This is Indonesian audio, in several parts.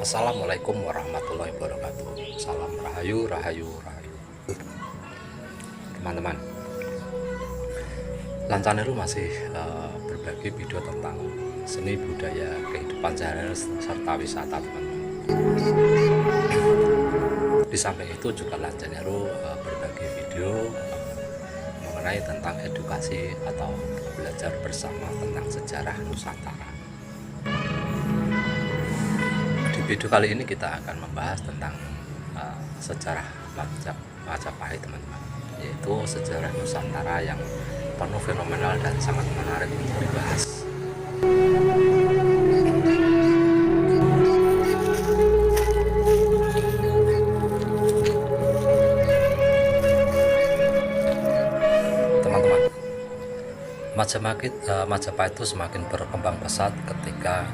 Assalamualaikum warahmatullahi wabarakatuh. Salam rahayu, rahayu, rahayu. Teman-teman, Lancaneru masih berbagi video tentang seni budaya kehidupan sehari-hari serta wisata, teman-teman. Di samping itu juga Lancaneru berbagi video mengenai tentang edukasi atau belajar bersama tentang sejarah Nusantara. Di video kali ini kita akan membahas tentang sejarah Majapahit, teman-teman, yaitu sejarah Nusantara yang penuh fenomenal dan sangat menarik untuk dibahas. Teman-teman, Majapahit itu semakin berkembang pesat ketika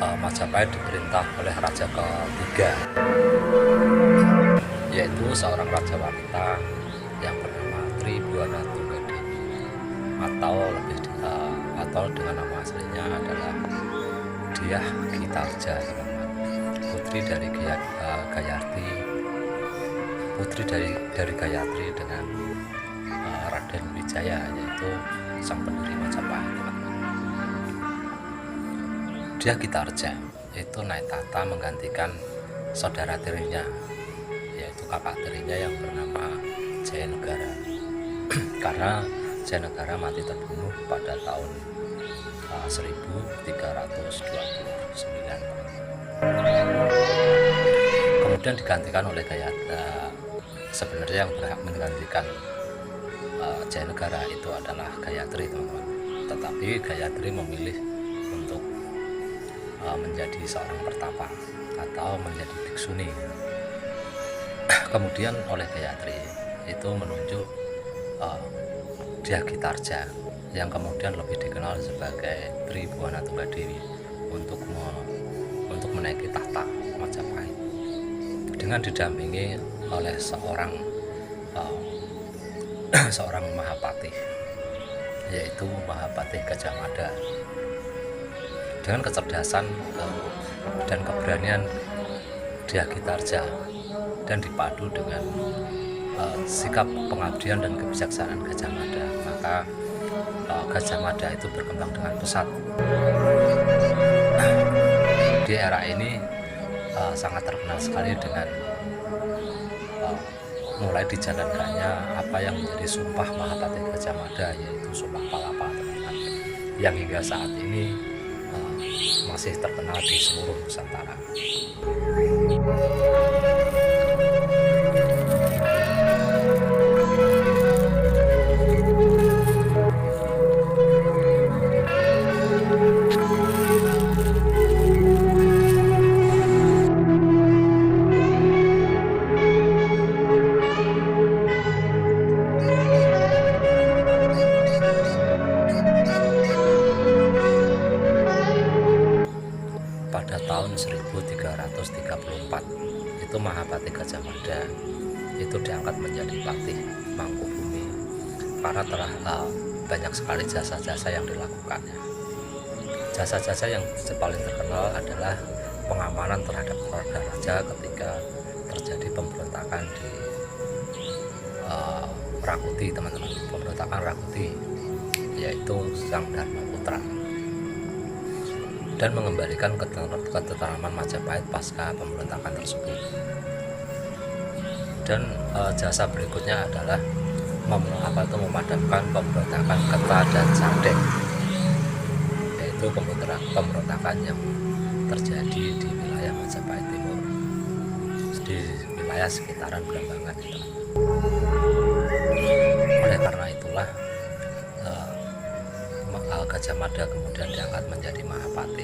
Majapahit diperintah oleh raja ketiga, yaitu seorang raja wanita yang bernama Tribuana Tunggadewi, atau dengan nama aslinya adalah Dyah Gitarja, teman-teman. Putri dari Gayatri dengan Raden Wijaya, yaitu sang pendiri Majapahit, teman-teman. Dyah Gitarja itu naik tahta menggantikan saudara tirinya, yaitu kakak tirinya yang bernama Jayanegara karena Jayanegara mati terbunuh pada tahun 1329. Kemudian digantikan oleh sebenarnya yang berhak menggantikan Jayanegara itu adalah Gayatri, teman-teman. Tetapi Gayatri memilih untuk menjadi seorang pertapa atau menjadi biksuni. Kemudian oleh Gayatri itu menunjuk Dyah Gitarja yang kemudian lebih dikenal sebagai Tribuana Tunggadewi untuk menaiki tahta Majapahit dengan didampingi oleh seorang Mahapatih, yaitu Mahapatih Gajah Mada. Dengan kecerdasan dan keberanian Dyah Gitarja dan dipadu dengan sikap pengabdian dan kebijaksanaan Gajah Mada, maka Gajah Mada itu berkembang dengan pesat. Di era ini sangat terkenal sekali dengan mulai dijalankannya apa yang menjadi sumpah Mahapatih Gajah Mada, yaitu Sumpah Palapa, teman-teman, yang hingga saat ini masih terkenal di seluruh Nusantara. Pada tahun 1334 itu Mahapatih Gajah Mada itu diangkat menjadi patih Mangkubumi karena telah banyak sekali jasa-jasa yang dilakukannya. Jasa-jasa yang paling terkenal adalah pengamanan terhadap keluarga raja ketika terjadi pemberontakan di Rakuti, teman-teman. Pemberontakan Rakuti, yaitu Sang Dharmaputra, dan mengembalikan ketentraman Majapahit pasca pemberontakan tersebut. Dan jasa berikutnya adalah memadamkan pemberontakan Keta dan Sandeng, yaitu pemberontakan yang terjadi di wilayah Majapahit Timur, di wilayah sekitaran Blambangan itu. Oleh karena itulah Gajah Mada kemudian diangkat menjadi Mahapatih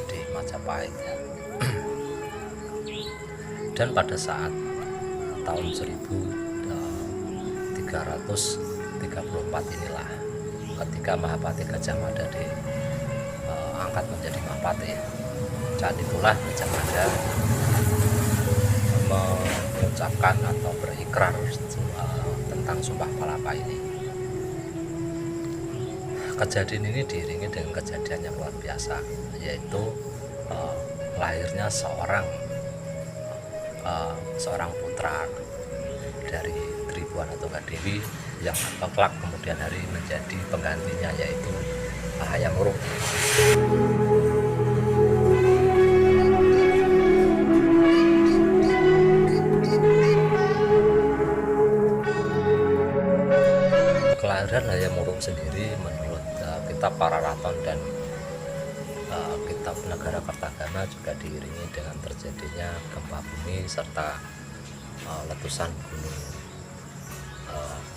di Majapahit, ya. Dan pada saat tahun 1334 inilah ketika Mahapatih Gajah Mada diangkat menjadi Mahapatih, saat itulah Gajah Mada mengucapkan atau berikrar tentang Sumpah Palapa ini. Kejadian ini diiringi dengan kejadian yang luar biasa, yaitu lahirnya seorang putra dari Tribuana Tunggadewi yang kelak kemudian hari menjadi penggantinya, yaitu Hayam Wuruk. Kelahiran Hayam Wuruk sendiri menurut kitab Pararaton dan kitab Negara Kertagama juga diiringi dengan terjadinya gempa bumi serta letusan gunung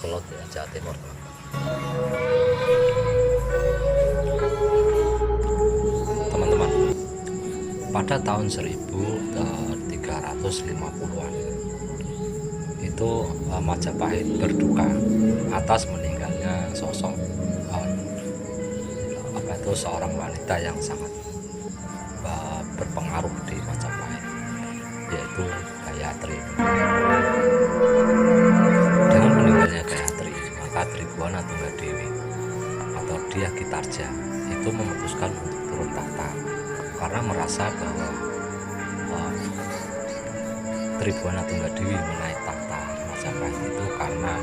Kelot, Jawa Timur. Teman-teman, pada tahun 1350-an itu Majapahit berduka atas meninggalnya sosok seorang wanita yang sangat berpengaruh di Majapahit, yaitu Gayatri. Dengan meninggalnya Gayatri, maka Tribuana Tunggadewi atau Dyah Kitarja itu memutuskan untuk turun tahta karena merasa bahwa Tribuana Tunggadewi menaik tahta Majapahit itu karena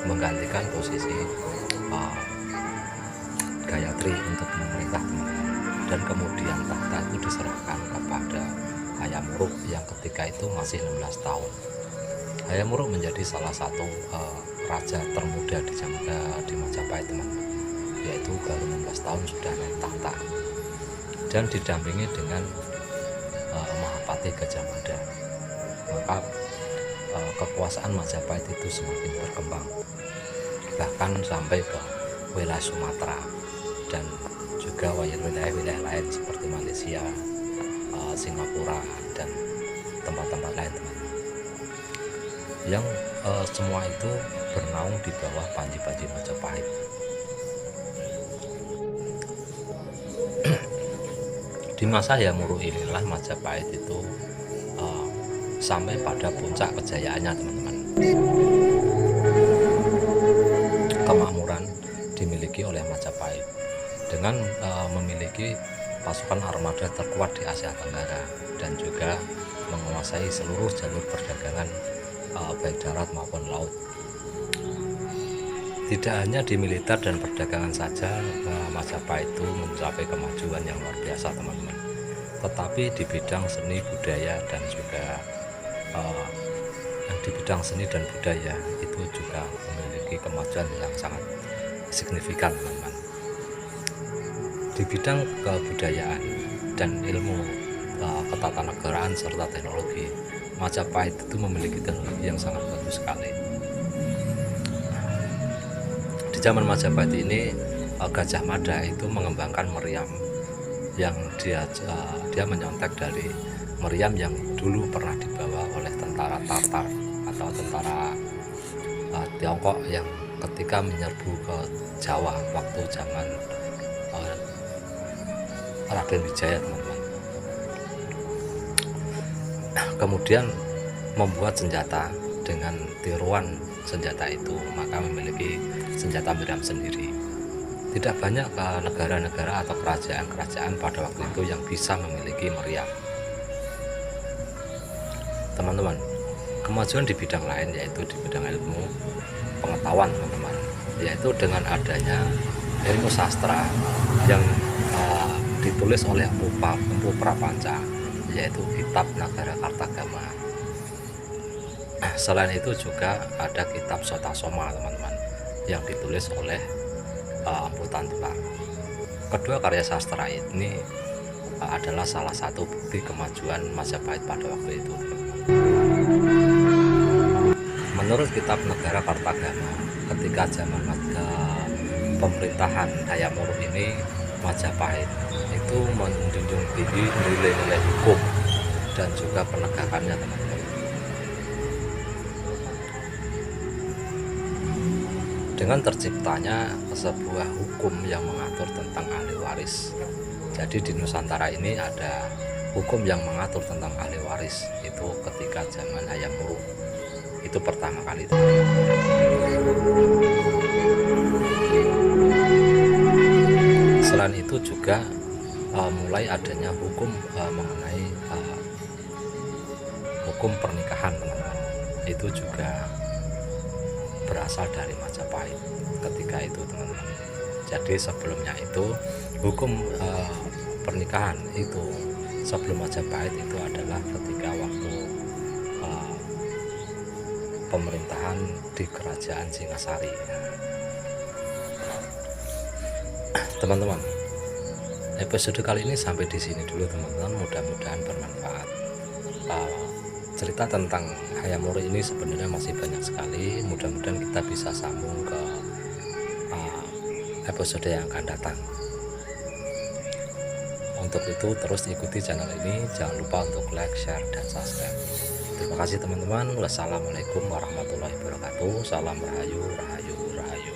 menggantikan posisi Gayatri untuk memerintah, teman-teman. Dan kemudian tahta itu diserahkan kepada Hayam Wuruk yang ketika itu masih 16 tahun. Hayam Wuruk menjadi salah satu raja termuda di Majapahit, teman-teman, yaitu baru 16 tahun sudah naik tahta dan didampingi dengan Mahapati Gajah Mada. Maka kekuasaan Majapahit itu semakin berkembang, bahkan sampai ke wilayah Sumatera dan juga wilayah-wilayah lain seperti Malaysia, Singapura, dan tempat-tempat lain, teman-teman, yang semua itu bernaung di bawah panji-panji Majapahit. Di masa Hayam Wuruk inilah Majapahit itu sampai pada puncak kejayaannya, teman-teman. Kemakmuran dimiliki oleh Majapahit dengan memiliki pasukan armada terkuat di Asia Tenggara dan juga menguasai seluruh jalur perdagangan baik darat maupun laut. Tidak hanya di militer dan perdagangan saja Majapahit itu mencapai kemajuan yang luar biasa, teman-teman, tetapi di bidang seni budaya dan juga di bidang seni dan budaya itu juga memiliki kemajuan yang sangat signifikan, teman-teman. Di bidang kebudayaan dan ilmu ketatanegaraan serta teknologi, Majapahit itu memiliki teknologi yang sangat bagus sekali. Di zaman Majapahit ini, Gajah Mada itu mengembangkan meriam yang dia menyontek dari meriam yang dulu pernah dibawa oleh tentara Tatar atau tentara Tiongkok yang ketika menyerbu ke Jawa waktu zaman Raden Wijaya, teman-teman. Kemudian membuat senjata dengan tiruan senjata itu, maka memiliki senjata meriam sendiri. Tidak banyak negara-negara atau kerajaan-kerajaan pada waktu itu yang bisa memiliki meriam. Teman-teman, kemajuan di bidang lain yaitu di bidang ilmu pengetahuan, teman-teman, yaitu dengan adanya ilmu sastra yang ditulis oleh Empu Prapanca, yaitu kitab Nagara Kertagama. Selain itu juga ada kitab Sotasoma, teman-teman, yang ditulis oleh Empu Tantular. Kedua karya sastra ini adalah salah satu bukti kemajuan Majapahit pada waktu itu. Menurut kitab Negara Kertagama, ketika zaman pemerintahan Hayam Wuruk ini, Majapahit itu menjunjung tinggi nilai-nilai hukum dan juga penegakannya, teman-teman. Dengan terciptanya sebuah hukum yang mengatur tentang ahli waris. Jadi di Nusantara ini ada hukum yang mengatur tentang ahli waris itu ketika zaman Hayam Wuruk. Itu pertama kali, teman-teman. Selain itu juga mulai adanya hukum mengenai hukum pernikahan, teman-teman. Itu juga berasal dari Majapahit ketika itu, teman-teman. Jadi sebelumnya itu hukum pernikahan itu sebelum Majapahit itu adalah ketika waktu pemerintahan di kerajaan Singasari. Teman-teman, episode kali ini sampai di sini dulu, teman-teman. Mudah-mudahan bermanfaat. Cerita tentang Hayam Wuruk ini sebenarnya masih banyak sekali. Mudah-mudahan kita bisa sambung ke episode yang akan datang. Untuk itu terus ikuti channel ini, jangan lupa untuk like, share, dan subscribe. Terima kasih, teman-teman. Wassalamualaikum warahmatullahi wabarakatuh. Salam rahayu, rahayu, rahayu.